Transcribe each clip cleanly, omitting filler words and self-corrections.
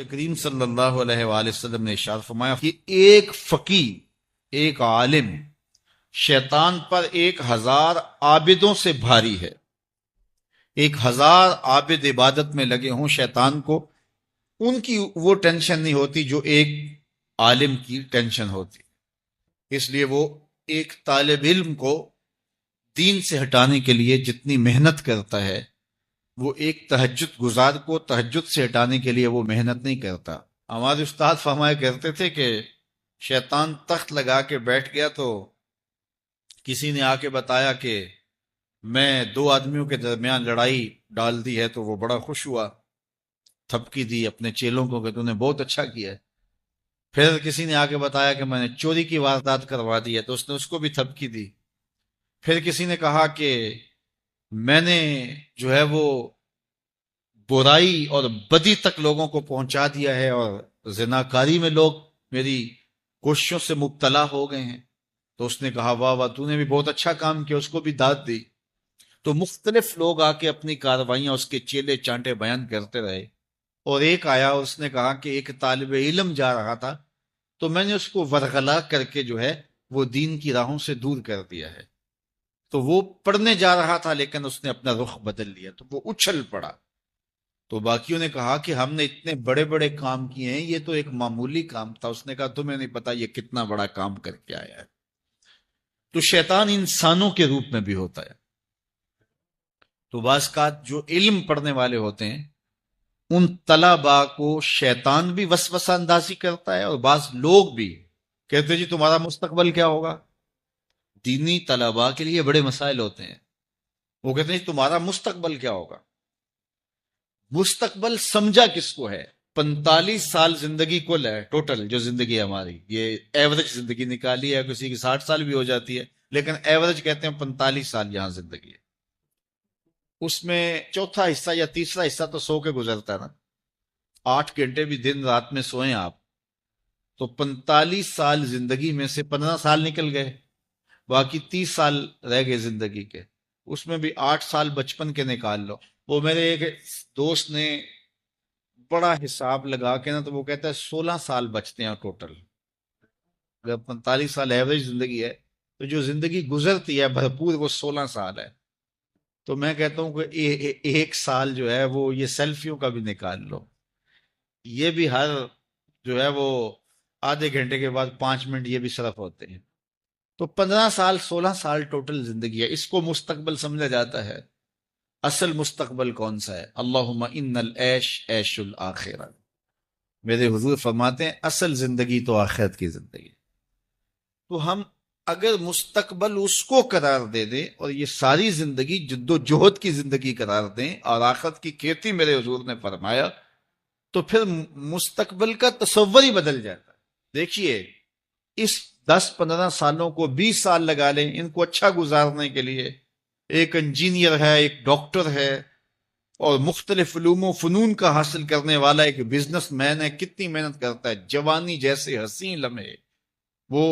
کریم صلی اللہ علیہ وآلہ وسلم نے ارشاد فرمایا کہ ایک فقیہ، ایک عالم شیطان پر 1000 عابدوں سے بھاری ہے۔ 1000 عابد عبادت میں لگے ہوں شیطان کو، ان کی وہ ٹینشن نہیں ہوتی جو ایک عالم کی ٹینشن ہوتی۔ اس لیے وہ ایک طالب علم کو دین سے ہٹانے کے لیے جتنی محنت کرتا ہے، وہ ایک تہجد گزار کو تہجد سے ہٹانے کے لیے وہ محنت نہیں کرتا۔ ہمارے استاد فرمایا کرتے تھے کہ شیطان تخت لگا کے بیٹھ گیا تو کسی نے آ کے بتایا کہ میں 2 آدمیوں کے درمیان لڑائی ڈال دی ہے، تو وہ بڑا خوش ہوا، تھپکی دی اپنے چیلوں کو کہ تو نے بہت اچھا کیا ہے۔ پھر کسی نے آ کے بتایا کہ میں نے چوری کی واردات کروا دی ہے، تو اس نے اس کو بھی تھپکی دی۔ پھر کسی نے کہا کہ میں نے جو ہے وہ برائی اور بدی تک لوگوں کو پہنچا دیا ہے، اور زناکاری میں لوگ میری کوششوں سے مبتلا ہو گئے ہیں، تو اس نے کہا واہ واہ، تو نے بھی بہت اچھا کام کیا، اس کو بھی داد دی۔ تو مختلف لوگ آ کے اپنی کارروائیاں اس کے چیلے چانٹے بیان کرتے رہے، اور ایک آیا اور اس نے کہا کہ ایک طالب علم جا رہا تھا تو میں نے اس کو ورغلا کر کے جو ہے وہ دین کی راہوں سے دور کر دیا ہے۔ تو وہ پڑھنے جا رہا تھا لیکن اس نے اپنا رخ بدل لیا، تو وہ اچھل پڑا۔ تو باقیوں نے کہا کہ ہم نے اتنے بڑے بڑے کام کیے ہیں، یہ تو ایک معمولی کام تھا۔ اس نے کہا تمہیں نہیں پتا یہ کتنا بڑا کام کر کے آیا ہے۔ تو شیطان انسانوں کے روپ میں بھی ہوتا ہے۔ تو بعض کا جو علم پڑھنے والے ہوتے ہیں ان طلباء کو شیطان بھی وسوسہ اندازی کرتا ہے، اور بعض لوگ بھی کہتے ہیں جی تمہارا مستقبل کیا ہوگا۔ دینی طلباء کے لیے بڑے مسائل ہوتے ہیں، وہ کہتے ہیں جی تمہارا مستقبل کیا ہوگا۔ مستقبل سمجھا کس کو ہے؟ 45 سال زندگی کل ہے، ٹوٹل جو زندگی ہے ہماری، یہ ایوریج زندگی نکالی ہے، کسی کی 60 سال بھی ہو جاتی ہے، لیکن ایوریج کہتے ہیں 45 سال یہاں زندگی ہے۔ اس میں چوتھا حصہ یا تیسرا حصہ تو سو کے گزرتا ہے نا، 8 گھنٹے بھی دن رات میں سوئیں آپ، تو 45 سال زندگی میں سے 15 سال نکل گئے، باقی 30 سال رہ گئے زندگی کے۔ اس میں بھی 8 سال بچپن کے نکال لو۔ وہ میرے ایک دوست نے بڑا حساب لگا کے نا، تو وہ کہتا ہے 16 سال بچتے ہیں ٹوٹل۔ اگر 45 سال ایوریج زندگی ہے تو جو زندگی گزرتی ہے بھرپور وہ 16 سال ہے۔ تو میں کہتا ہوں کہ 1 سال جو ہے وہ یہ سیلفیوں کا بھی نکال لو، یہ بھی ہر جو ہے وہ آدھے گھنٹے کے بعد 5 منٹ یہ بھی صرف ہوتے ہیں۔ تو 15 سال 16 سال ٹوٹل زندگی ہے، اس کو مستقبل سمجھا جاتا ہے۔ اصل مستقبل کون سا ہے؟ اللہم ان العیش عیش الآخرہ۔ میرے حضور فرماتے ہیں اصل زندگی تو آخرت کی زندگی۔ تو ہم اگر مستقبل اس کو قرار دے دیں اور یہ ساری زندگی جد و جہد کی زندگی قرار دیں اور آخرت کی کھیتی میرے حضور نے فرمایا، تو پھر مستقبل کا تصور ہی بدل جاتا ہے۔ دیکھیے اس 10-15 سالوں کو 20 سال لگا لیں ان کو اچھا گزارنے کے لیے، ایک انجینئر ہے، ایک ڈاکٹر ہے، اور مختلف علوم و فنون کا حاصل کرنے والا ایک بزنس مین ہے، کتنی محنت کرتا ہے، جوانی جیسے حسین لمحے وہ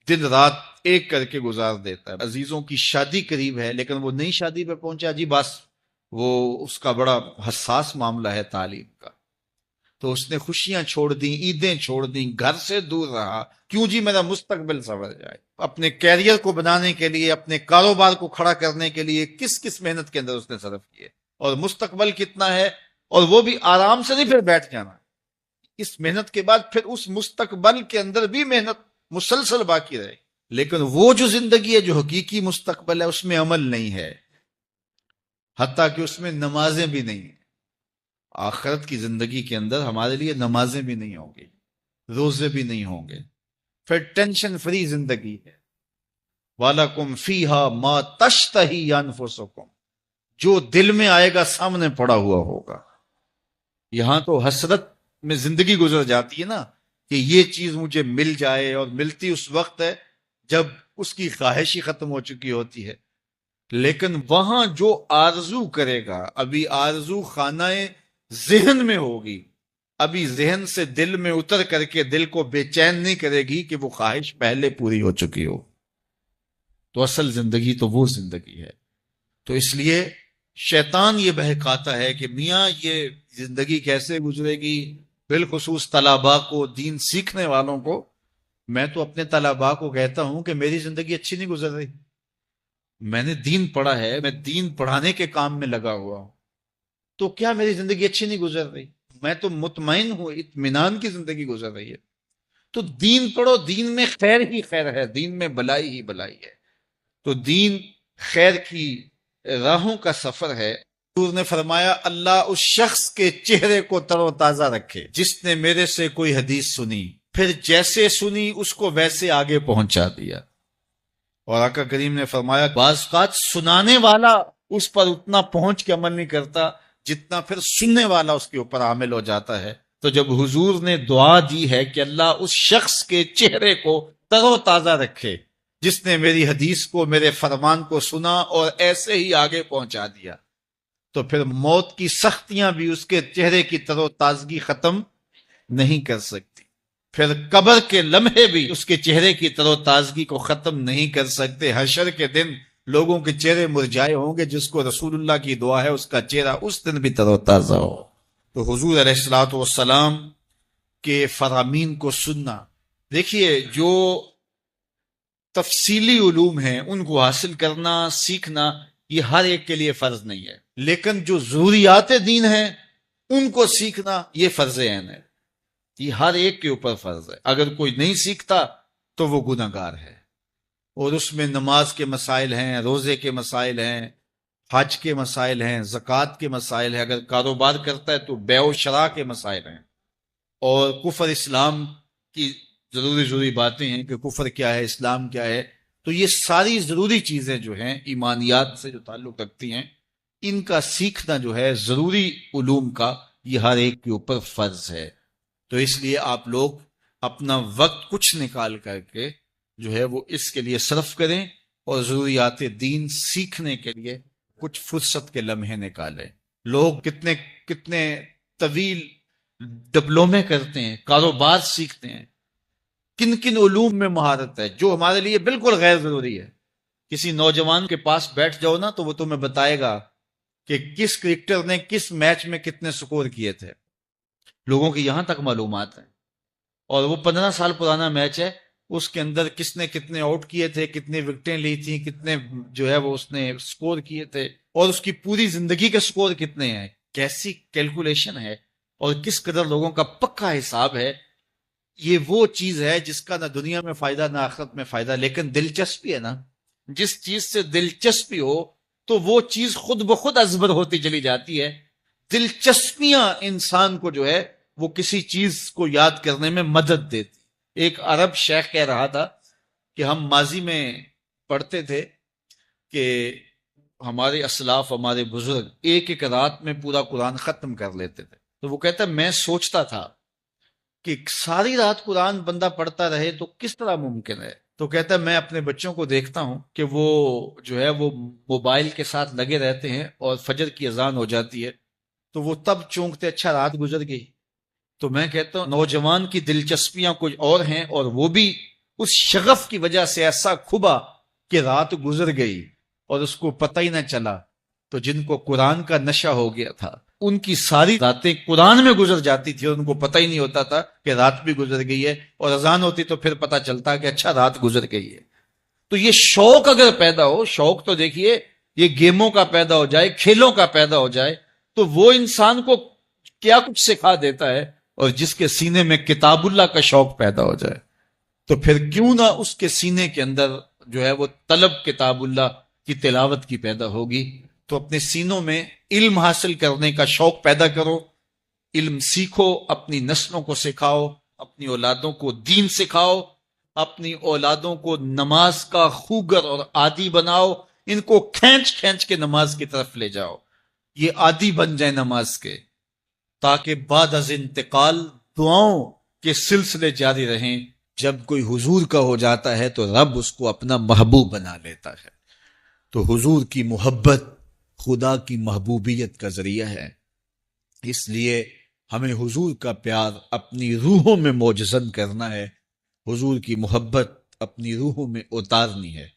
دن رات ایک کر کے گزار دیتا ہے۔ عزیزوں کی شادی قریب ہے لیکن وہ نئی شادی پہ پہنچا جی، بس وہ اس کا بڑا حساس معاملہ ہے تعلیم کا، تو اس نے خوشیاں چھوڑ دیں، عیدیں چھوڑ دیں، گھر سے دور رہا، کیوں جی؟ میرا مستقبل سنور جائے۔ اپنے کیریئر کو بنانے کے لیے، اپنے کاروبار کو کھڑا کرنے کے لیے کس محنت کے اندر اس نے صرف کیے، اور مستقبل کتنا ہے، اور وہ بھی آرام سے نہیں پھر بیٹھ جانا، اس محنت کے بعد پھر اس مستقبل کے اندر بھی محنت مسلسل باقی رہے۔ لیکن وہ جو زندگی ہے جو حقیقی مستقبل ہے اس میں عمل نہیں ہے، حتیٰ کہ اس میں نمازیں بھی نہیں ہیں۔ آخرت کی زندگی کے اندر ہمارے لیے نمازیں بھی نہیں ہوں گی، روزے بھی نہیں ہوں گے، پھر ٹینشن فری زندگی ہے۔ وَلَكُمْ فِيهَا مَا تَشْتَهِي أَنفُسُكُمْ، جو دل میں آئے گا سامنے پڑا ہوا ہوگا۔ یہاں تو حسرت میں زندگی گزر جاتی ہے نا کہ یہ چیز مجھے مل جائے، اور ملتی اس وقت ہے جب اس کی خواہش ہی ختم ہو چکی ہوتی ہے۔ لیکن وہاں جو آرزو کرے گا، ابھی آرزو خانہ ذہن میں ہوگی، ابھی ذہن سے دل میں اتر کر کے دل کو بے چین نہیں کرے گی کہ وہ خواہش پہلے پوری ہو چکی ہو۔ تو اصل زندگی تو وہ زندگی ہے۔ تو اس لیے شیطان یہ بہکاتا ہے کہ میاں یہ زندگی کیسے گزرے گی، بالخصوص طلباء کو، دین سیکھنے والوں کو. میں تو اپنے طلباء کو کہتا ہوں کہ میری زندگی اچھی نہیں گزر رہی، میں نے دین پڑھا ہے، میں دین پڑھانے کے کام میں لگا ہوا ہوں، تو کیا میری زندگی اچھی نہیں گزر رہی؟ میں تو مطمئن ہوں، اطمینان کی زندگی گزر رہی ہے. تو دین پڑھو، دین میں خیر ہی خیر ہے، دین میں بلائی ہی بلائی ہے. تو دین خیر کی راہوں کا سفر ہے. حضور نے فرمایا اللہ اس شخص کے چہرے کو تر و تازہ رکھے جس نے میرے سے کوئی حدیث سنی، پھر جیسے سنی اس کو ویسے آگے پہنچا دیا. اور آقا کریم نے فرمایا بعض اوقات سنانے والا اس پر اتنا پہنچ کے عمل نہیں کرتا جتنا پھر سننے والا اس کے اوپر عامل ہو جاتا ہے. تو جب حضور نے دعا دی ہے کہ اللہ اس شخص کے چہرے کو تر و تازہ رکھے جس نے میری حدیث کو، میرے فرمان کو سنا اور ایسے ہی آگے پہنچا دیا، تو پھر موت کی سختیاں بھی اس کے چہرے کی تر و تازگی ختم نہیں کر سکتی، پھر قبر کے لمحے بھی اس کے چہرے کی تر و تازگی کو ختم نہیں کر سکتے. حشر کے دن لوگوں کے چہرے مرجھائے ہوں گے، جس کو رسول اللہ کی دعا ہے اس کا چہرہ اس دن بھی تر و تازہ ہو. تو حضور علیہ الصلوۃ والسلام کے فرامین کو سننا، دیکھیے جو تفصیلی علوم ہیں ان کو حاصل کرنا، سیکھنا، یہ ہر ایک کے لیے فرض نہیں ہے، لیکن جو ضروریات دین ہیں ان کو سیکھنا یہ فرض عین ہے، یہ ہر ایک کے اوپر فرض ہے. اگر کوئی نہیں سیکھتا تو وہ گنہگار ہے. اور اس میں نماز کے مسائل ہیں، روزے کے مسائل ہیں، حج کے مسائل ہیں، زکوٰۃ کے مسائل ہیں، اگر کاروبار کرتا ہے تو بیع و شراء کے مسائل ہیں، اور کفر اسلام کی ضروری باتیں ہیں کہ کفر کیا ہے، اسلام کیا ہے. تو یہ ساری ضروری چیزیں جو ہیں ایمانیات سے جو تعلق رکھتی ہیں، ان کا سیکھنا جو ہے ضروری علوم کا، یہ ہر ایک کے اوپر فرض ہے. تو اس لیے آپ لوگ اپنا وقت کچھ نکال کر کے جو ہے وہ اس کے لیے صرف کریں، اور ضروریات دین سیکھنے کے لیے کچھ فرصت کے لمحے نکالیں. لوگ کتنے کتنے طویل ڈپلومے کرتے ہیں، کاروبار سیکھتے ہیں، کن کن علوم میں مہارت ہے جو ہمارے لیے بالکل غیر ضروری ہے. کسی نوجوان کے پاس بیٹھ جاؤ نا تو وہ تمہیں بتائے گا کہ کس کرکٹر نے کس میچ میں کتنے سکور کیے تھے. لوگوں کی یہاں تک معلومات ہیں، اور وہ 15 سال پرانا میچ ہے، اس کے اندر کس نے کتنے آؤٹ کیے تھے، کتنے وکٹیں لی تھیں، کتنے جو ہے وہ اس نے سکور کیے تھے، اور اس کی پوری زندگی کے سکور کتنے ہیں، کیسی کیلکولیشن ہے، اور کس قدر لوگوں کا پکا حساب ہے. یہ وہ چیز ہے جس کا نہ دنیا میں فائدہ نہ آخرت میں فائدہ، لیکن دلچسپی ہے نا. جس چیز سے دلچسپی ہو تو وہ چیز خود بخود ازبر ہوتی چلی جاتی ہے. دلچسپیاں انسان کو جو ہے وہ کسی چیز کو یاد کرنے میں مدد دیتی. ایک عرب شیخ کہہ رہا تھا کہ ہم ماضی میں پڑھتے تھے کہ ہمارے اسلاف، ہمارے بزرگ ایک ایک رات میں پورا قرآن ختم کر لیتے تھے. تو وہ کہتا ہے میں سوچتا تھا کہ ساری رات قرآن بندہ پڑھتا رہے تو کس طرح ممکن ہے. تو کہتا ہے میں اپنے بچوں کو دیکھتا ہوں کہ وہ جو ہے وہ موبائل کے ساتھ لگے رہتے ہیں، اور فجر کی اذان ہو جاتی ہے تو وہ تب چونکتے اچھا رات گزر گئی. تو میں کہتا ہوں نوجوان کی دلچسپیاں کچھ اور ہیں، اور وہ بھی اس شغف کی وجہ سے ایسا کھبا کہ رات گزر گئی اور اس کو پتہ ہی نہ چلا. تو جن کو قرآن کا نشہ ہو گیا تھا ان کی ساری راتیں قرآن میں گزر جاتی تھی، اور ان کو پتہ ہی نہیں ہوتا تھا کہ رات بھی گزر گئی ہے، اور اذان ہوتی تو پھر پتہ چلتا کہ اچھا رات گزر گئی ہے. تو یہ شوق اگر پیدا ہو، شوق تو دیکھیے یہ گیموں کا پیدا ہو جائے، کھیلوں کا پیدا ہو جائے، تو وہ انسان کو کیا کچھ سکھا دیتا ہے. اور جس کے سینے میں کتاب اللہ کا شوق پیدا ہو جائے تو پھر کیوں نہ اس کے سینے کے اندر جو ہے وہ طلب کتاب اللہ کی تلاوت کی پیدا ہوگی. تو اپنے سینوں میں علم حاصل کرنے کا شوق پیدا کرو، علم سیکھو، اپنی نسلوں کو سکھاؤ، اپنی اولادوں کو دین سکھاؤ، اپنی اولادوں کو نماز کا خوگر اور عادی بناؤ. ان کو کھینچ کھینچ کے نماز کی طرف لے جاؤ، یہ عادی بن جائیں نماز کے، تاکہ بعد از انتقال دعاؤں کے سلسلے جاری رہیں. جب کوئی حضور کا ہو جاتا ہے تو رب اس کو اپنا محبوب بنا لیتا ہے. تو حضور کی محبت خدا کی محبوبیت کا ذریعہ ہے. اس لیے ہمیں حضور کا پیار اپنی روحوں میں موجزن کرنا ہے، حضور کی محبت اپنی روحوں میں اتارنی ہے،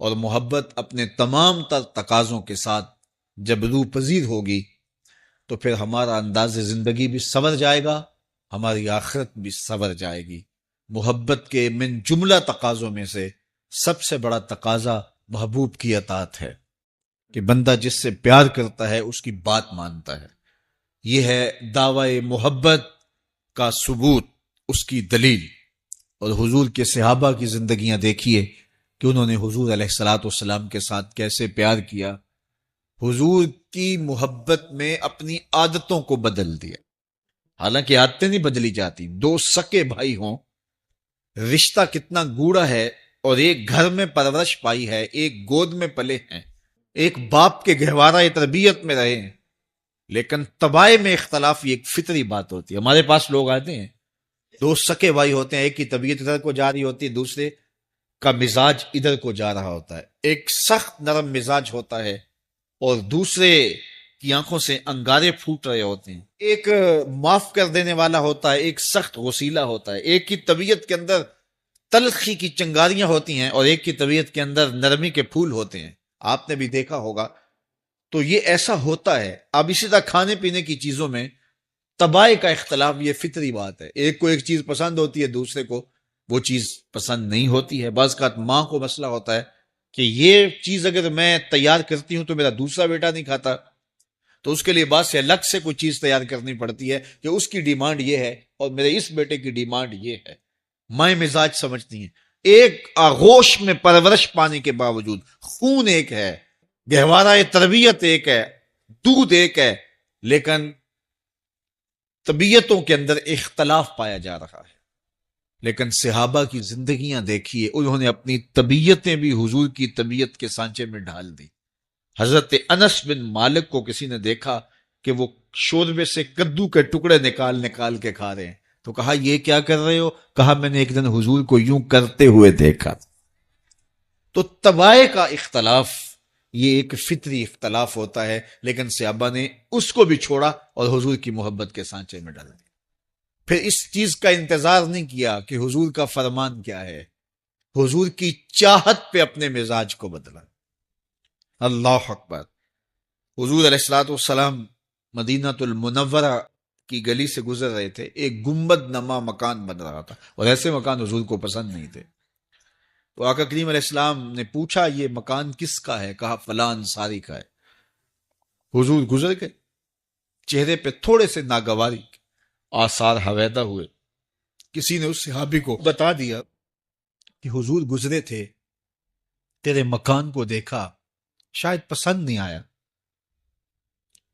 اور محبت اپنے تمام تر تقاضوں کے ساتھ جب روح پذیر ہوگی تو پھر ہمارا انداز زندگی بھی سنور جائے گا، ہماری آخرت بھی سنور جائے گی۔ محبت کے من جملہ تقاضوں میں سے سب سے بڑا تقاضا محبوب کی اطاعت ہے، کہ بندہ جس سے پیار کرتا ہے اس کی بات مانتا ہے۔ یہ ہے دعوی محبت کا ثبوت، اس کی دلیل۔ اور حضور کے صحابہ کی زندگیاں دیکھیے کہ انہوں نے حضور علیہ الصلوۃ والسلام کے ساتھ کیسے پیار کیا، حضور کی محبت میں اپنی عادتوں کو بدل دیا۔ حالانکہ عادتیں نہیں بدلی جاتی، دو سکے بھائی ہوں، رشتہ کتنا گوڑا ہے، اور ایک گھر میں پرورش پائی ہے، ایک گود میں پلے ہیں، ایک باپ کے گہوارہ تربیت میں رہے ہیں، لیکن طبائع میں اختلاف یہ ایک فطری بات ہوتی ہے۔ ہمارے پاس لوگ آتے ہیں، دو سکے بھائی ہوتے ہیں، ایک کی طبیعت ادھر کو جا رہی ہوتی ہے، دوسرے کا مزاج ادھر کو جا رہا ہوتا ہے، ایک سخت نرم مزاج ہوتا ہے اور دوسرے کی آنکھوں سے انگارے پھوٹ رہے ہوتے ہیں، ایک معاف کر دینے والا ہوتا ہے، ایک سخت غصیلا ہوتا ہے، ایک کی طبیعت کے اندر تلخی کی چنگاریاں ہوتی ہیں اور ایک کی طبیعت کے اندر نرمی کے پھول ہوتے ہیں۔ آپ نے بھی دیکھا ہوگا، تو یہ ایسا ہوتا ہے۔ اب اسی طرح کھانے پینے کی چیزوں میں طبائع کا اختلاف یہ فطری بات ہے، ایک کو ایک چیز پسند ہوتی ہے، دوسرے کو وہ چیز پسند نہیں ہوتی ہے۔ بعض اوقات ماں کو مسئلہ ہوتا ہے کہ یہ چیز اگر میں تیار کرتی ہوں تو میرا دوسرا بیٹا نہیں کھاتا، تو اس کے لیے بعد سے الگ سے کوئی چیز تیار کرنی پڑتی ہے کہ اس کی ڈیمانڈ یہ ہے اور میرے اس بیٹے کی ڈیمانڈ یہ ہے۔ مائیں مزاج سمجھتی ہیں، ایک آغوش میں پرورش پانے کے باوجود خون ایک ہے، گہوارہ تربیت ایک ہے، دودھ ایک ہے، لیکن طبیعتوں کے اندر اختلاف پایا جا رہا ہے۔ لیکن صحابہ کی زندگیاں دیکھیے، انہوں نے اپنی طبیعتیں بھی حضور کی طبیعت کے سانچے میں ڈھال دی۔ حضرت انس بن مالک کو کسی نے دیکھا کہ وہ شوربے سے کدو کے ٹکڑے نکال نکال کے کھا رہے ہیں، تو کہا یہ کیا کر رہے ہو؟ کہا میں نے ایک دن حضور کو یوں کرتے ہوئے دیکھا۔ تو طبائع کا اختلاف یہ ایک فطری اختلاف ہوتا ہے، لیکن صحابہ نے اس کو بھی چھوڑا اور حضور کی محبت کے سانچے میں ڈال دیا۔ پھر اس چیز کا انتظار نہیں کیا کہ حضور کا فرمان کیا ہے، حضور کی چاہت پہ اپنے مزاج کو بدلا۔ اللہ اکبر۔ حضور علیہ الصلوۃ والسلام مدینہ المنورہ کی گلی سے گزر رہے تھے، ایک گنبد نما مکان بن رہا تھا، اور ایسے مکان حضور کو پسند نہیں تھے۔ تو آقا کریم علیہ السلام نے پوچھا یہ مکان کس کا ہے؟ کہا فلاں انصاری کا ہے۔ حضور گزر گئے، چہرے پہ تھوڑے سے ناگواری آثار حویدہ ہوئے۔ کسی نے اس صحابی کو بتا دیا کہ حضور گزرے تھے، تیرے مکان کو دیکھا، شاید پسند نہیں آیا۔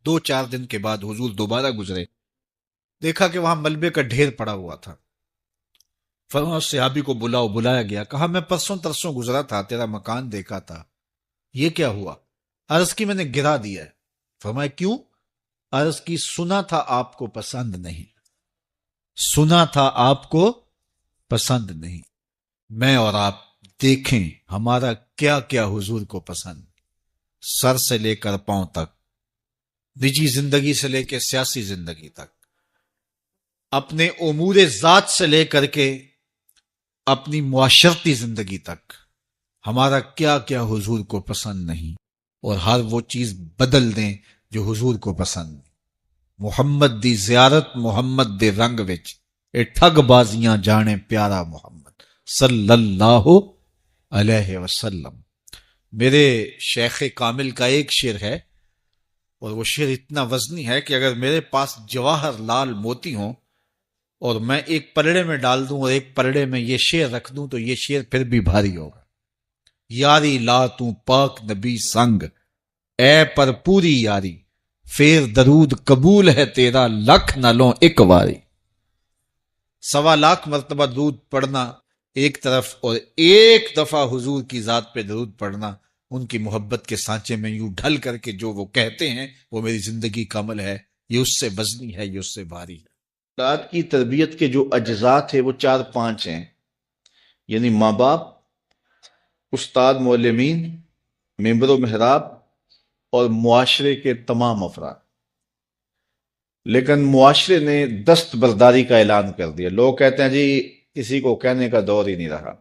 2-4 دن کے بعد حضور دوبارہ گزرے، دیکھا کہ وہاں ملبے کا ڈھیر پڑا ہوا تھا۔ فرمایا اس صحابی کو بلایا گیا، کہا میں پرسوں ترسوں گزرا تھا، تیرا مکان دیکھا تھا، یہ کیا ہوا؟ عرض کی میں نے گرا دیا ہے۔ فرمایا کیوں؟ عرض کی سنا تھا آپ کو پسند نہیں، سنا تھا آپ کو پسند نہیں۔ میں اور آپ دیکھیں ہمارا کیا کیا حضور کو پسند، سر سے لے کر پاؤں تک، نجی زندگی سے لے کے سیاسی زندگی تک، اپنے امور ذات سے لے کر کے اپنی معاشرتی زندگی تک، ہمارا کیا کیا حضور کو پسند نہیں، اور ہر وہ چیز بدل دیں جو حضور کو پسند۔ محمد دی زیارت محمد دے رنگ وچ، اے ٹھگ بازیاں جانے پیارا محمد صلی اللہ علیہ وسلم۔ میرے شیخ کامل کا ایک شعر ہے، اور وہ شعر اتنا وزنی ہے کہ اگر میرے پاس جواہر لال موتی ہوں اور میں ایک پلڑے میں ڈال دوں اور ایک پلڑے میں یہ شعر رکھ دوں تو یہ شعر پھر بھی بھاری ہوگا۔ یاری لا تو پاک نبی سنگ، اے پر پوری یاری، پھر درود قبول ہے تیرا لکھ نہ لوں ایک واری۔ 1.25 لاکھ مرتبہ درود پڑھنا ایک طرف، اور ایک دفعہ حضور کی ذات پہ درود پڑھنا، ان کی محبت کے سانچے میں یوں ڈھل کر کے جو وہ کہتے ہیں وہ میری زندگی کا عمل ہے، یہ اس سے وزنی ہے، یہ اس سے بھاری ہے۔ اولاد کی تربیت کے جو اجزاء تھے وہ 4-5 ہیں، یعنی ماں باپ، استاد معلمین، ممبر و محراب، اور معاشرے کے تمام افراد۔ لیکن معاشرے نے دستبرداری کا اعلان کر دیا۔ لوگ کہتے ہیں جی کسی کو کہنے کا دور ہی نہیں رہا۔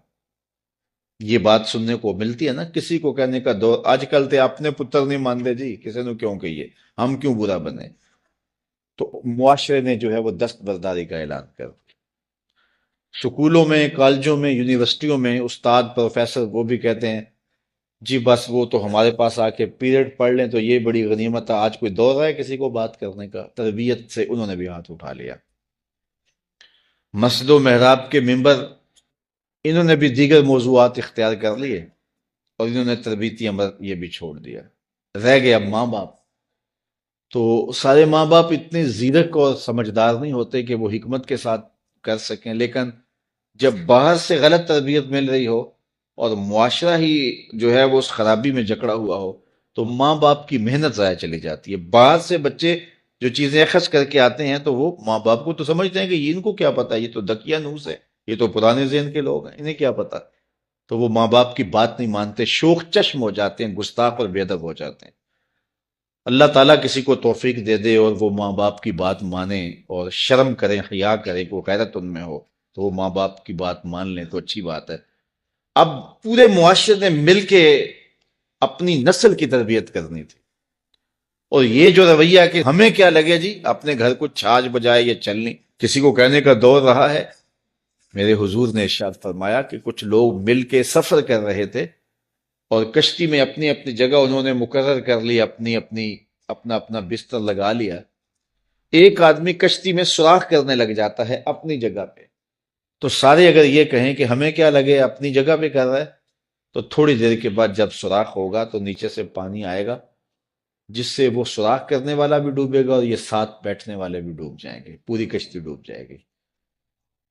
یہ بات سننے کو ملتی ہے نا، کسی کو کہنے کا دور، آج کل تے اپنے پتر نہیں مانتے جی، کسی نے کیوں کہیے، ہم کیوں برا بنے۔ تو معاشرے نے جو ہے وہ دستبرداری کا اعلان کر دیا۔ سکولوں میں، کالجوں میں، یونیورسٹیوں میں استاد پروفیسر وہ بھی کہتے ہیں جی بس وہ تو ہمارے پاس آ کے پیریڈ پڑھ لیں تو یہ بڑی غنیمت ہے، آج کوئی دور ہے کسی کو بات کرنے کا؟ تربیت سے انہوں نے بھی ہاتھ اٹھا لیا۔ مسجد و محراب کے ممبر، انہوں نے بھی دیگر موضوعات اختیار کر لیے، اور انہوں نے تربیتی امر یہ بھی چھوڑ دیا۔ رہ گئے اب ماں باپ۔ تو سارے ماں باپ اتنے زیرک اور سمجھدار نہیں ہوتے کہ وہ حکمت کے ساتھ کر سکیں، لیکن جب باہر سے غلط تربیت مل رہی ہو اور معاشرہ ہی جو ہے وہ اس خرابی میں جکڑا ہوا ہو تو ماں باپ کی محنت ضائع چلی جاتی ہے۔ باہر سے بچے جو چیزیں اخذ کر کے آتے ہیں تو وہ ماں باپ کو تو سمجھتے ہیں کہ یہ ان کو کیا پتا، یہ تو دکیا نوس ہے، یہ تو پرانے ذہن کے لوگ ہیں، انہیں کیا پتا۔ تو وہ ماں باپ کی بات نہیں مانتے، شوخ چشم ہو جاتے ہیں، گستاخ اور بے ادب ہو جاتے ہیں۔ اللہ تعالیٰ کسی کو توفیق دے دے اور وہ ماں باپ کی بات مانے اور شرم کریں، حیا کریں، کوئی غیرت ان میں ہو، تو وہ ماں باپ کی بات مان لیں تو اچھی بات ہے۔ اب پورے معاشرے نے مل کے اپنی نسل کی تربیت کرنی تھی، اور یہ جو رویہ کہ ہمیں کیا لگے جی اپنے گھر کو چھاج بجائے یا چلنی، کسی کو کہنے کا دور رہا ہے۔ میرے حضور نے ارشاد فرمایا کہ کچھ لوگ مل کے سفر کر رہے تھے اور کشتی میں اپنی اپنی جگہ انہوں نے مقرر کر لی، اپنا اپنا بستر لگا لیا۔ ایک آدمی کشتی میں سوراخ کرنے لگ جاتا ہے اپنی جگہ پہ، تو سارے اگر یہ کہیں کہ ہمیں کیا لگے اپنی جگہ پہ کر رہا ہے، تو تھوڑی دیر کے بعد جب سوراخ ہوگا تو نیچے سے پانی آئے گا، جس سے وہ سوراخ کرنے والا بھی ڈوبے گا اور یہ ساتھ بیٹھنے والے بھی ڈوب جائیں گے، پوری کشتی ڈوب جائے گی۔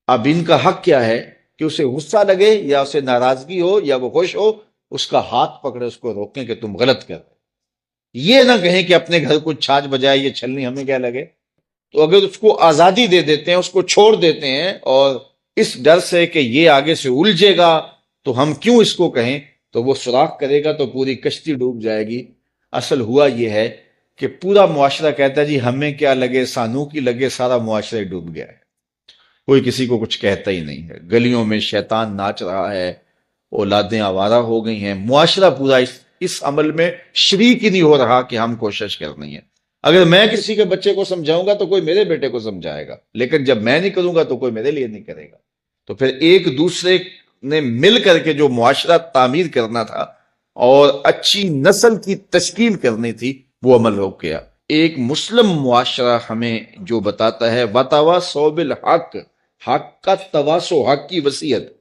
اب ان کا حق کیا ہے کہ اسے غصہ لگے یا اسے ناراضگی ہو یا وہ خوش ہو، اس کا ہاتھ پکڑے، اس کو روکیں کہ تم غلط کر رہے، یہ نہ کہیں کہ اپنے گھر کو چھاج بجائے یہ چھلنی ہمیں کیا لگے۔ تو اگر اس کو آزادی دے دیتے ہیں، اس کو چھوڑ دیتے ہیں، اور اس ڈر سے کہ یہ آگے سے الجھے گا تو ہم کیوں اس کو کہیں، تو وہ سوراخ کرے گا تو پوری کشتی ڈوب جائے گی۔ اصل ہوا یہ ہے کہ پورا معاشرہ کہتا ہے جی ہمیں کیا لگے، سانو کی لگے، سارا معاشرہ ڈوب گیا ہے، کوئی کسی کو کچھ کہتا ہی نہیں ہے۔ گلیوں میں شیطان ناچ رہا ہے، اولادیں آوارہ ہو گئی ہیں، معاشرہ پورا اس عمل میں شریک ہی نہیں ہو رہا کہ ہم کوشش کرنی ہے۔ اگر میں کسی کے بچے کو سمجھاؤں گا تو کوئی میرے بیٹے کو سمجھائے گا، لیکن جب میں نہیں کروں گا تو کوئی میرے لیے نہیں کرے گا۔ تو پھر ایک دوسرے نے مل کر کے جو معاشرہ تعمیر کرنا تھا اور اچھی نسل کی تشکیل کرنی تھی، وہ عمل ہو گیا۔ ایک مسلم معاشرہ ہمیں جو بتاتا ہے وَتَوَاصَوْا بِالْحَقِّ، حق کا تواصو، حق کی وصیت،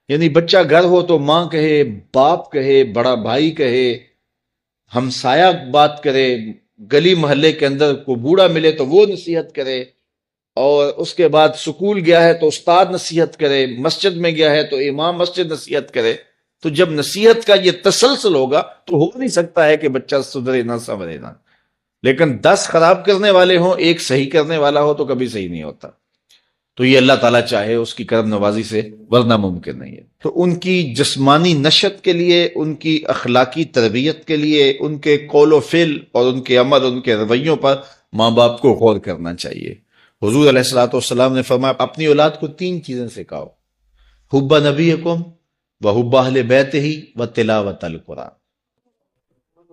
یعنی بچہ گھر ہو تو ماں کہے، باپ کہے، بڑا بھائی کہے، ہمسایہ بات کرے، گلی محلے کے اندر کوئی بوڑھا ملے تو وہ نصیحت کرے، اور اس کے بعد سکول گیا ہے تو استاد نصیحت کرے، مسجد میں گیا ہے تو امام مسجد نصیحت کرے۔ تو جب نصیحت کا یہ تسلسل ہوگا تو ہو نہیں سکتا ہے کہ بچہ سدھرے نہ سنورے نہ، لیکن 10 خراب کرنے والے ہوں، ایک صحیح کرنے والا ہو تو کبھی صحیح نہیں ہوتا۔ تو یہ اللہ تعالیٰ چاہے اس کی کرم نوازی سے، ورنہ ممکن نہیں ہے۔ تو ان کی جسمانی نشت کے لیے، ان کی اخلاقی تربیت کے لیے، ان کے قول و فعل اور ان کے عمل، ان کے رویوں پر ماں باپ کو غور کرنا چاہیے۔ حضور علیہ الصلوۃ والسلام نے فرمایا اپنی اولاد کو 3 چیزیں سکھاؤ، حب نبیکم و حب اہل بیتہ و تلاوت القرآن۔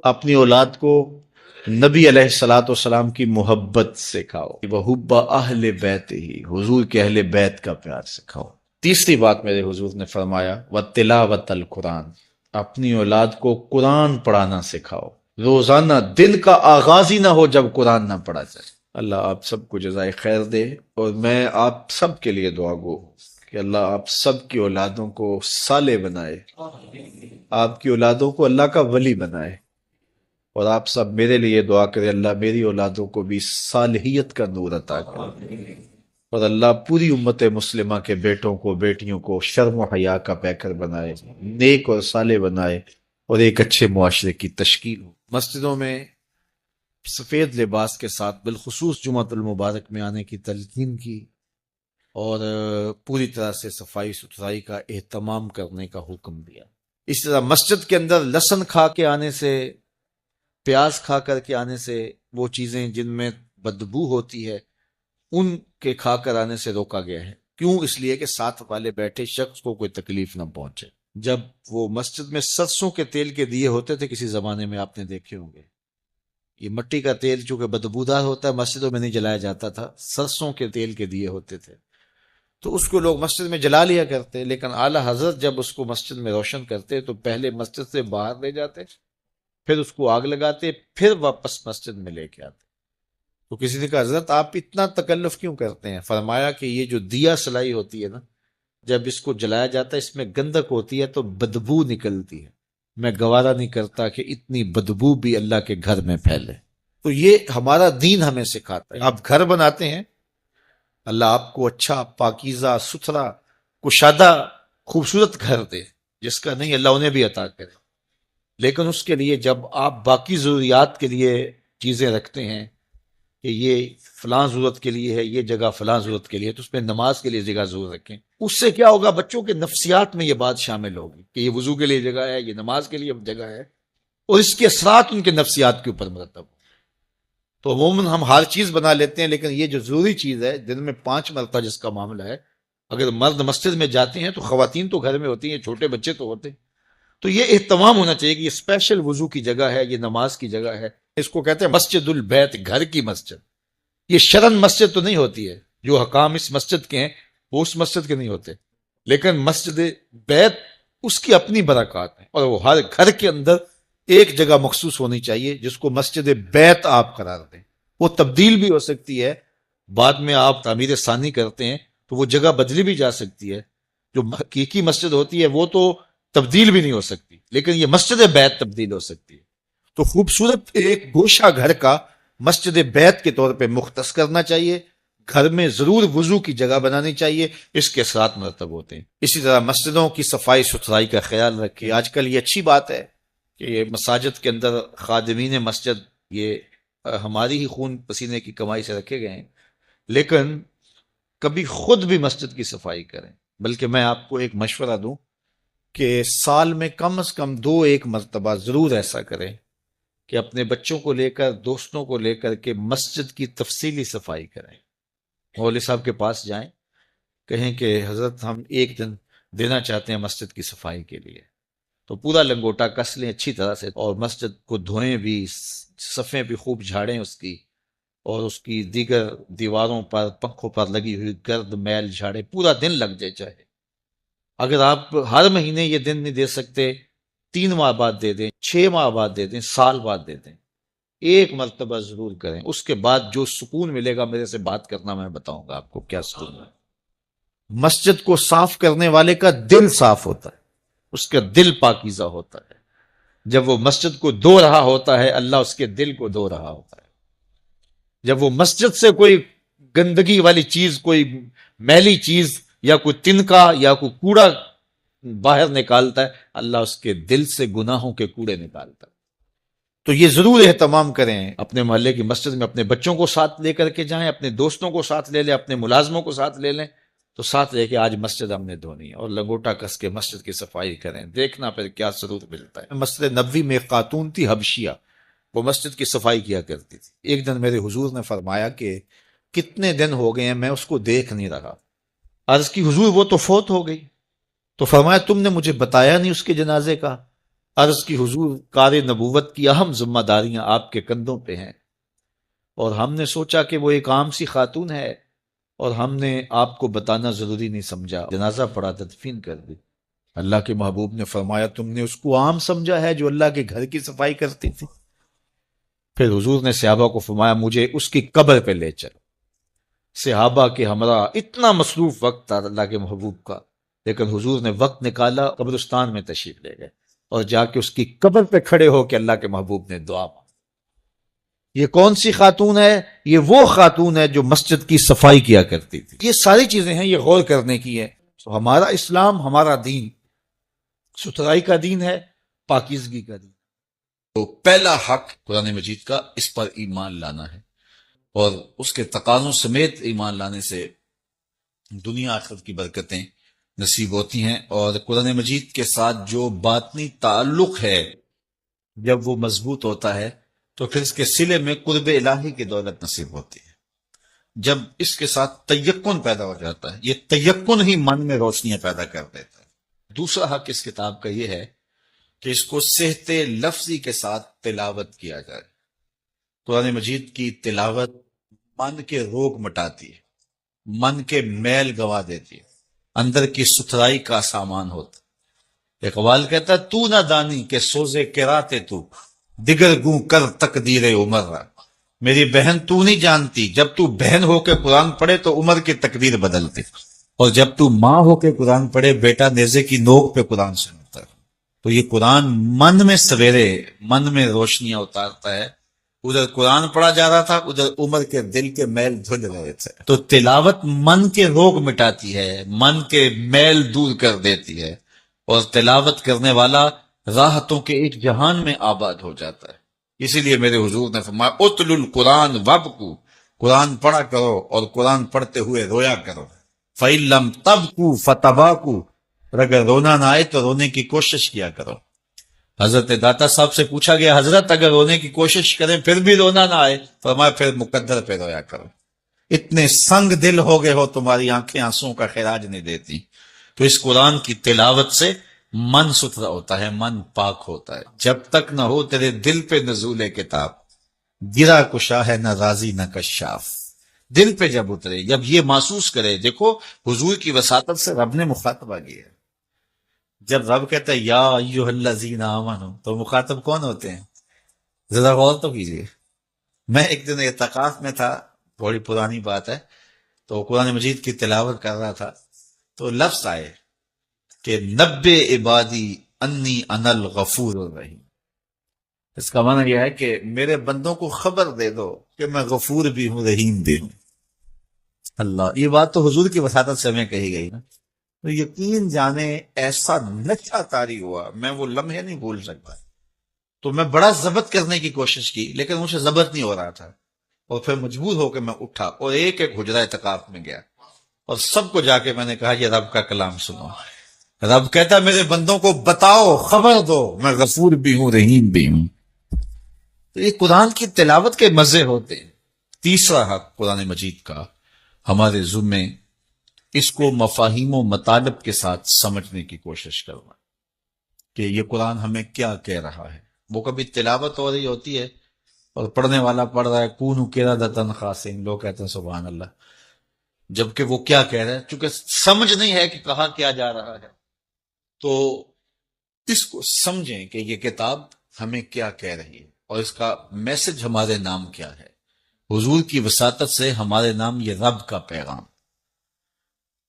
اپنی اولاد کو نبی علیہ الصلوۃ والسلام کی محبت سکھاؤ، وحب اہل بیت ہی، حضور کے اہل بیت کا پیار سکھاؤ۔ تیسری بات میرے حضور نے فرمایا وتلاوت القرآن، اپنی اولاد کو قرآن پڑھانا سکھاؤ۔ روزانہ دن کا آغاز ہی نہ ہو جب قرآن نہ پڑھا جائے۔ اللہ آپ سب کو جزائے خیر دے، اور میں آپ سب کے لیے دعا گو کہ اللہ آپ سب کی اولادوں کو صالح بنائے، آپ کی اولادوں کو اللہ کا ولی بنائے، اور آپ سب میرے لیے دعا کریں اللہ میری اولادوں کو بھی صالحیت کا نور عطا کرے، اور اللہ پوری امت مسلمہ کے بیٹوں کو بیٹیوں کو شرم و حیا کا پیکر بنائے، نیک اور صالح بنائے، اور ایک اچھے معاشرے کی تشکیل ہو۔ مسجدوں میں سفید لباس کے ساتھ بالخصوص جمعۃ المبارک میں آنے کی تلقین کی، اور پوری طرح سے صفائی ستھرائی کا اہتمام کرنے کا حکم دیا۔ اس طرح مسجد کے اندر لہسن کھا کے آنے سے، پیاز کھا کر کے آنے سے، وہ چیزیں جن میں بدبو ہوتی ہے ان کے کھا کر آنے سے روکا گیا ہے۔ کیوں؟ اس لیے کہ ساتھ والے بیٹھے شخص کو کوئی تکلیف نہ پہنچے۔ جب وہ مسجد میں سرسوں کے تیل کے دیے ہوتے تھے، کسی زمانے میں آپ نے دیکھے ہوں گے، یہ مٹی کا تیل چونکہ بدبودار ہوتا ہے مسجدوں میں نہیں جلایا جاتا تھا، سرسوں کے تیل کے دیے ہوتے تھے، تو اس کو لوگ مسجد میں جلا لیا کرتے، لیکن اعلی حضرت جب اس کو مسجد میں روشن کرتے تو پہلے مسجد سے باہر لے جاتے، پھر اس کو آگ لگاتے، پھر واپس مسجد میں لے کے آتے۔ تو کسی نے کہا حضرت آپ اتنا تکلف کیوں کرتے ہیں؟ فرمایا کہ یہ جو دیا سلائی ہوتی ہے نا، جب اس کو جلایا جاتا ہے اس میں گندک ہوتی ہے تو بدبو نکلتی ہے، میں گوارا نہیں کرتا کہ اتنی بدبو بھی اللہ کے گھر میں پھیلے۔ تو یہ ہمارا دین ہمیں سکھاتا ہے۔ آپ گھر بناتے ہیں، اللہ آپ کو اچھا پاکیزہ ستھرا کشادہ خوبصورت گھر دے، جس کا نہیں اللہ انہیں بھی عطا کرے، لیکن اس کے لیے جب آپ باقی ضروریات کے لیے چیزیں رکھتے ہیں کہ یہ فلاں ضرورت کے لیے ہے، یہ جگہ فلاں ضرورت کے لیے، تو اس میں نماز کے لیے جگہ ضرور رکھیں۔ اس سے کیا ہوگا؟ بچوں کے نفسیات میں یہ بات شامل ہوگی کہ یہ وضو کے لیے جگہ ہے، یہ نماز کے لیے جگہ ہے، اور اس کے اثرات ان کے نفسیات کے اوپر مرتب ہو۔ تو عموماً ہم ہر چیز بنا لیتے ہیں، لیکن یہ جو ضروری چیز ہے دن میں 5 مرتبہ جس کا معاملہ ہے، اگر مرد مسجد میں جاتے ہیں تو خواتین تو گھر میں ہوتی ہیں، چھوٹے بچے تو ہوتے ہیں، تو یہ اہتمام ہونا چاہیے کہ یہ اسپیشل وضو کی جگہ ہے، یہ نماز کی جگہ ہے۔ اس کو کہتے ہیں مسجد البیت، گھر کی مسجد۔ یہ شرن مسجد تو نہیں ہوتی ہے، جو حکام اس مسجد کے ہیں وہ اس مسجد کے نہیں ہوتے، لیکن مسجد بیت اس کی اپنی برکات ہیں، اور وہ ہر گھر کے اندر ایک جگہ مخصوص ہونی چاہیے جس کو مسجد بیت آپ قرار دیں۔ وہ تبدیل بھی ہو سکتی ہے، بعد میں آپ تعمیر ثانی کرتے ہیں تو وہ جگہ بدلی بھی جا سکتی ہے۔ جو حقیقی مسجد ہوتی ہے وہ تو تبدیل بھی نہیں ہو سکتی، لیکن یہ مسجد بیت تبدیل ہو سکتی ہے۔ تو خوبصورت ایک گوشہ گھر کا مسجد بیت کے طور پہ مختص کرنا چاہیے، گھر میں ضرور وضو کی جگہ بنانی چاہیے، اس کے ساتھ مرتب ہوتے ہیں۔ اسی طرح مسجدوں کی صفائی ستھرائی کا خیال رکھیں۔ آج کل یہ اچھی بات ہے کہ یہ مساجد کے اندر خادمین مسجد یہ ہماری ہی خون پسینے کی کمائی سے رکھے گئے ہیں، لیکن کبھی خود بھی مسجد کی صفائی کریں۔ بلکہ میں آپ کو ایک مشورہ دوں کہ سال میں کم از کم 2-1 مرتبہ ضرور ایسا کریں کہ اپنے بچوں کو لے کر، دوستوں کو لے کر کے مسجد کی تفصیلی صفائی کریں۔ مولوی صاحب کے پاس جائیں، کہیں کہ حضرت ہم ایک دن دینا چاہتے ہیں مسجد کی صفائی کے لیے، تو پورا لنگوٹا کس لیں اچھی طرح سے، اور مسجد کو دھوئیں بھی، صفیں بھی خوب جھاڑیں اس کی، اور اس کی دیگر دیواروں پر، پنکھوں پر لگی ہوئی گرد میل جھاڑیں، پورا دن لگ جائے چاہے۔ اگر آپ ہر مہینے یہ دن نہیں دے سکتے، 3 ماہ بعد دے دیں، 6 ماہ بعد دے دیں، سال بعد دے دیں، ایک مرتبہ ضرور کریں۔ اس کے بعد جو سکون ملے گا، میرے سے بات کرنا، میں بتاؤں گا آپ کو کیا سکون ہے۔ مسجد کو صاف کرنے والے کا دل صاف ہوتا ہے، اس کا دل پاکیزہ ہوتا ہے۔ جب وہ مسجد کو دھو رہا ہوتا ہے، اللہ اس کے دل کو دھو رہا ہوتا ہے۔ جب وہ مسجد سے کوئی گندگی والی چیز، کوئی میلی چیز یا کوئی تنکا یا کوئی کوڑا باہر نکالتا ہے، اللہ اس کے دل سے گناہوں کے کوڑے نکالتا ہے۔ تو یہ ضرور اہتمام کریں، اپنے محلے کی مسجد میں اپنے بچوں کو ساتھ لے کر کے جائیں، اپنے دوستوں کو ساتھ لے لیں، اپنے ملازموں کو ساتھ لے لیں، تو ساتھ لے کے آج مسجد ہم نے دھونی ہے، اور لنگوٹا کس کے مسجد کی صفائی کریں، دیکھنا پھر کیا ضرور ملتا ہے۔ مسجد نبوی میں ایک خاتون تھی حبشیہ، وہ مسجد کی صفائی کیا کرتی تھی۔ ایک دن میرے حضور نے فرمایا کہ کتنے دن ہو گئے ہیں میں اس کو دیکھ نہیں رہا۔ عرض کی حضور وہ تو فوت ہو گئی، تو فرمایا تم نے مجھے بتایا نہیں اس کے جنازے کا۔ عرض کی حضور کار نبوت کی اہم ذمہ داریاں آپ کے کندھوں پہ ہیں، اور ہم نے سوچا کہ وہ ایک عام سی خاتون ہے، اور ہم نے آپ کو بتانا ضروری نہیں سمجھا، جنازہ پڑا، تدفین کر دی۔ اللہ کے محبوب نے فرمایا تم نے اس کو عام سمجھا ہے جو اللہ کے گھر کی صفائی کرتی تھی؟ پھر حضور نے صحابہ کو فرمایا مجھے اس کی قبر پہ لے چلو۔ صحابہ کے ہمراہ اتنا مصروف وقت تھا اللہ کے محبوب کا، لیکن حضور نے وقت نکالا، قبرستان میں تشریف لے گئے، اور جا کے اس کی قبر پہ کھڑے ہو کے اللہ کے محبوب نے دعا مانگی۔ یہ کون سی خاتون ہے؟ یہ وہ خاتون ہے جو مسجد کی صفائی کیا کرتی تھی۔ یہ ساری چیزیں ہیں، یہ غور کرنے کی ہے۔ تو ہمارا اسلام، ہمارا دین ستھرائی کا دین ہے، پاکیزگی کا دین۔ تو پہلا حق قرآن مجید کا، اس پر ایمان لانا ہے، اور اس کے تقاضوں سمیت ایمان لانے سے دنیا آخرت کی برکتیں نصیب ہوتی ہیں، اور قرآن مجید کے ساتھ جو باطنی تعلق ہے جب وہ مضبوط ہوتا ہے تو پھر اس کے صلے میں قرب الہی کی دولت نصیب ہوتی ہے۔ جب اس کے ساتھ تیقن پیدا ہو جاتا ہے، یہ تیقن ہی من میں روشنیاں پیدا کر دیتا ہے۔ دوسرا حق اس کتاب کا یہ ہے کہ اس کو صحت لفظی کے ساتھ تلاوت کیا جائے، قرآن مجید کی تلاوت من کے روگ مٹاتی ہے، من کے میل گوا دیتی ہے، اندر کی ستھرائی کا سامان ہوتا ہے۔ اقبال کہتا ہے تو نہ دانی کہ سوزے کراتے تو دیگر گوں کر تقدیر عمر را۔ میری بہن تو نہیں جانتی، جب تو بہن ہو کے قرآن پڑھے تو عمر کی تقدیر بدلتے، اور جب تو ماں ہو کے قرآن پڑھے بیٹا نیزے کی نوک پہ قرآن سنتا ہے۔ تو یہ قرآن من میں سویرے، من میں روشنیاں اتارتا ہے۔ ادھر قرآن پڑھا جا رہا تھا، ادھر عمر کے دل کے میل دھل رہے تھے۔ تو تلاوت من کے روگ مٹاتی ہے، من کے میل دور کر دیتی ہے، اور تلاوت کرنے والا راحتوں کے ایک جہان میں آباد ہو جاتا ہے۔ اسی لیے میرے حضور نے فرمایا اتل القرآن وابکو، قرآن پڑھا کرو اور قرآن پڑھتے ہوئے رویا کرو۔ فَإِن لَمْ تَبْكُوا فَتَبَاكُوا، اور اگر رونا نہ آئے تو رونے کی کوشش کیا کرو۔ حضرت داتا صاحب سے پوچھا گیا حضرت اگر رونے کی کوشش کریں پھر بھی رونا نہ آئے، فرمایا پھر مقدر پہ رویا کرو۔ اتنے سنگ دل ہو گئے ہو تمہاری آنکھیں آنسوں کا خراج نہیں دیتی۔ تو اس قرآن کی تلاوت سے من ستھرا ہوتا ہے، من پاک ہوتا ہے۔ جب تک نہ ہو تیرے دل پہ نزول کتاب، گرا کشا ہے نہ رازی نہ کشاف۔ دل پہ جب اترے، جب یہ محسوس کرے، دیکھو حضور کی وساطت سے رب نے مخاطبہ کیا ہے۔ جب رب کہتا ہے یا ایھا الذین آمنوا، تو مخاطب کون ہوتے ہیں؟ ذرا غور تو کیجیے۔ میں ایک دن اعتکاف میں تھا، بڑی پرانی بات ہے، تو قرآن مجید کی تلاوت کر رہا تھا، تو لفظ آئے کہ نبّئ عبادی انی انا الغفور الرحیم۔ اس کا معنی یہ ہے کہ میرے بندوں کو خبر دے دو کہ میں غفور بھی ہوں، رحیم بھی ہوں۔ اللہ، یہ بات تو حضور کی وساطت سے ہمیں کہی گئی نا، تو یقین جانے ایسا نشہ طاری ہوا، میں وہ لمحے نہیں بھول سکتا۔ تو میں بڑا ضبط کرنے کی کوشش کی لیکن مجھے ضبط نہیں ہو رہا تھا، اور پھر مجبور ہو کے میں اٹھا اور ایک ایک حجرہ اعتکاف میں گیا اور سب کو جا کے میں نے کہا یہ رب کا کلام سنو۔ رب کہتا میرے بندوں کو بتاؤ، خبر دو، میں غفور بھی ہوں، رحیم بھی ہوں۔ تو یہ قرآن کی تلاوت کے مزے ہوتے ہیں۔ تیسرا حق قرآن مجید کا ہمارے ذمے، اس کو مفاہیم و مطالب کے ساتھ سمجھنے کی کوشش کرنا کہ یہ قرآن ہمیں کیا کہہ رہا ہے۔ وہ کبھی تلاوت ہو رہی ہوتی ہے اور پڑھنے والا پڑھ رہا ہے کونوا قردۃ خاسئین، لوگ کہتے ہیں سبحان اللہ، جبکہ وہ کیا کہہ رہا ہے، چونکہ سمجھ نہیں ہے کہ کہا کیا جا رہا ہے۔ تو اس کو سمجھیں کہ یہ کتاب ہمیں کیا کہہ رہی ہے اور اس کا میسج ہمارے نام کیا ہے۔ حضور کی وساطت سے ہمارے نام یہ رب کا پیغام۔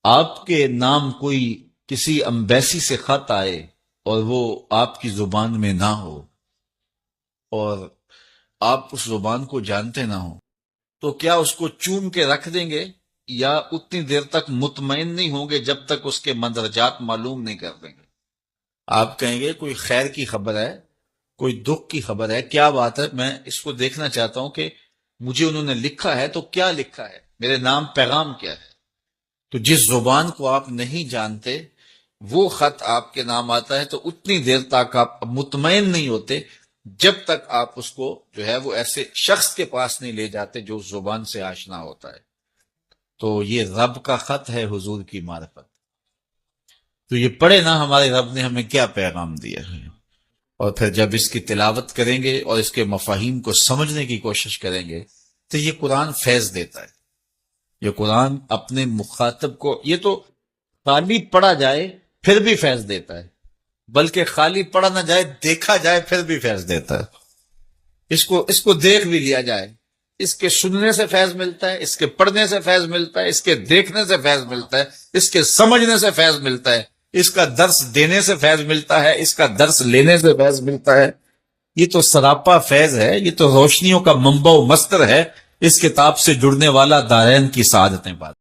آپ کے نام کوئی کسی امبیسی سے خط آئے اور وہ آپ کی زبان میں نہ ہو اور آپ اس زبان کو جانتے نہ ہو، تو کیا اس کو چوم کے رکھ دیں گے یا اتنی دیر تک مطمئن نہیں ہوں گے جب تک اس کے مندرجات معلوم نہیں کر دیں گے؟ آپ کہیں گے کوئی خیر کی خبر ہے، کوئی دکھ کی خبر ہے، کیا بات ہے، میں اس کو دیکھنا چاہتا ہوں کہ مجھے انہوں نے لکھا ہے تو کیا لکھا ہے، میرے نام پیغام کیا ہے۔ تو جس زبان کو آپ نہیں جانتے وہ خط آپ کے نام آتا ہے تو اتنی دیر تک آپ مطمئن نہیں ہوتے جب تک آپ اس کو جو ہے وہ ایسے شخص کے پاس نہیں لے جاتے جو اس زبان سے آشنا ہوتا ہے۔ تو یہ رب کا خط ہے، حضور کی معرفت۔ تو یہ پڑھے نا ہمارے رب نے ہمیں کیا پیغام دیا ہے، اور پھر جب اس کی تلاوت کریں گے اور اس کے مفاہیم کو سمجھنے کی کوشش کریں گے تو یہ قرآن فیض دیتا ہے۔ یہ قرآن اپنے مخاطب کو، یہ تو خالی پڑھا جائے پھر بھی فیض دیتا ہے، بلکہ خالی پڑھا نہ جائے، دیکھا جائے پھر بھی فیض دیتا ہے۔ اس کو دیکھ بھی لیا جائے، اس کے سننے سے فیض ملتا ہے، اس کے پڑھنے سے فیض ملتا ہے، اس کے دیکھنے سے فیض ملتا ہے، اس کے سمجھنے سے فیض ملتا ہے، اس کا درس دینے سے فیض ملتا ہے، اس کا درس لینے سے فیض ملتا ہے۔ یہ تو سراپا فیض ہے، یہ تو روشنیوں کا منبع و مصدر ہے۔ اس کتاب سے جڑنے والا دارین کی سعادتیں پاتا ہے۔